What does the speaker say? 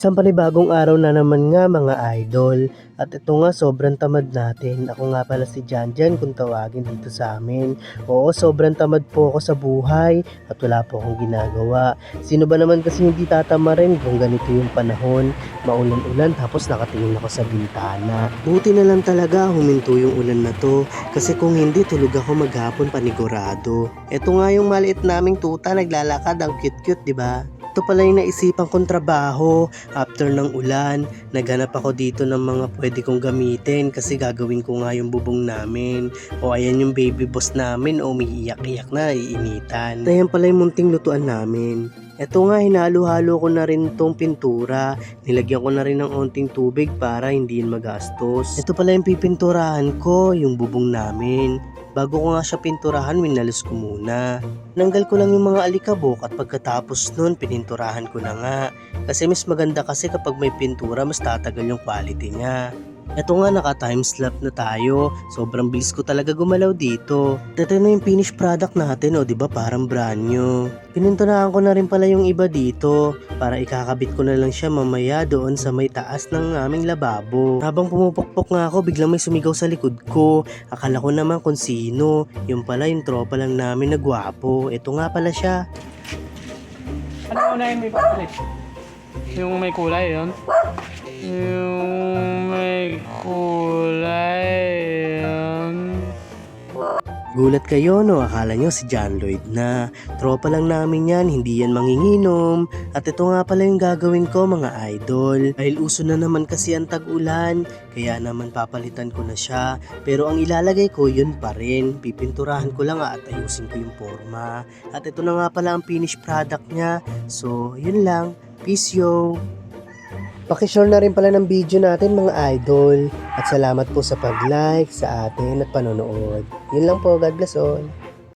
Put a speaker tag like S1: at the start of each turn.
S1: Isang panibagong araw na naman nga mga idol. At ito nga sobrang tamad natin. Ako nga pala si Janjan kung tawagin dito sa amin. Oo, sobrang tamad po ako sa buhay at wala po akong ginagawa. Sino ba naman kasi hindi tatama rin kung ganito yung panahon? Maulan-ulan tapos nakatingin ako sa bintana. Buti na lang talaga huminto yung ulan na to. Kasi kung hindi tulog ako maghapon panigurado. Ito nga yung maliit naming tuta naglalakad, ang cute-cute, di ba? Ito pala yung naisipan kong trabaho. After ng ulan, naghanap ako dito ng mga pwede kong gamitin kasi gagawin ko nga yung bubong namin. O ayan yung baby boss namin, o umiiyak-iyak na, iinitan. Ayan pala yung munting lutuan namin. Ito nga, hinalo-halo ko na rin tong pintura. Nilagyan ko na rin ng onting tubig para hindi yun magastos. Ito pala yung pipinturahan ko, yung bubong namin. Bago ko nga siya pinturahan, minalis ko muna. Nanggal ko lang yung mga alikabok at pagkatapos nun, pininturahan ko na nga. Kasi mas maganda kasi kapag may pintura, mas tatagal yung quality niya. Ito nga, naka-timeslap na tayo. Sobrang bilis ko talaga gumalaw dito. Ito na yung finished product natin, o diba parang brand new. Pininturahan ko na rin pala yung iba dito para ikakabit ko na lang siya mamaya doon sa may taas ng aming lababo. Habang pumupukpok nga ako, biglang may sumigaw sa likod ko. Akala ko naman kung sino. Yung pala yung tropa lang namin na gwapo. Ito nga pala siya.
S2: Ano unahin mo ipapalit? Yung may kulay yun? Yung may kulay yun.
S1: Gulat kayo no, akala nyo si John Lloyd na. Tropa lang namin yan, hindi yan manginginom. At ito nga pala yung gagawin ko mga idol. Dahil uso na naman kasi ang tag-ulan, kaya naman papalitan ko na siya. Pero ang ilalagay ko yun pa rin. Pipinturahan ko lang at ayusin ko yung forma. At ito na nga pala ang finished product niya. So yun lang, peace yo! Pakishare na rin pala ng video natin mga idol. At salamat po sa pag-like sa atin at panonood. Yun lang po, God bless all.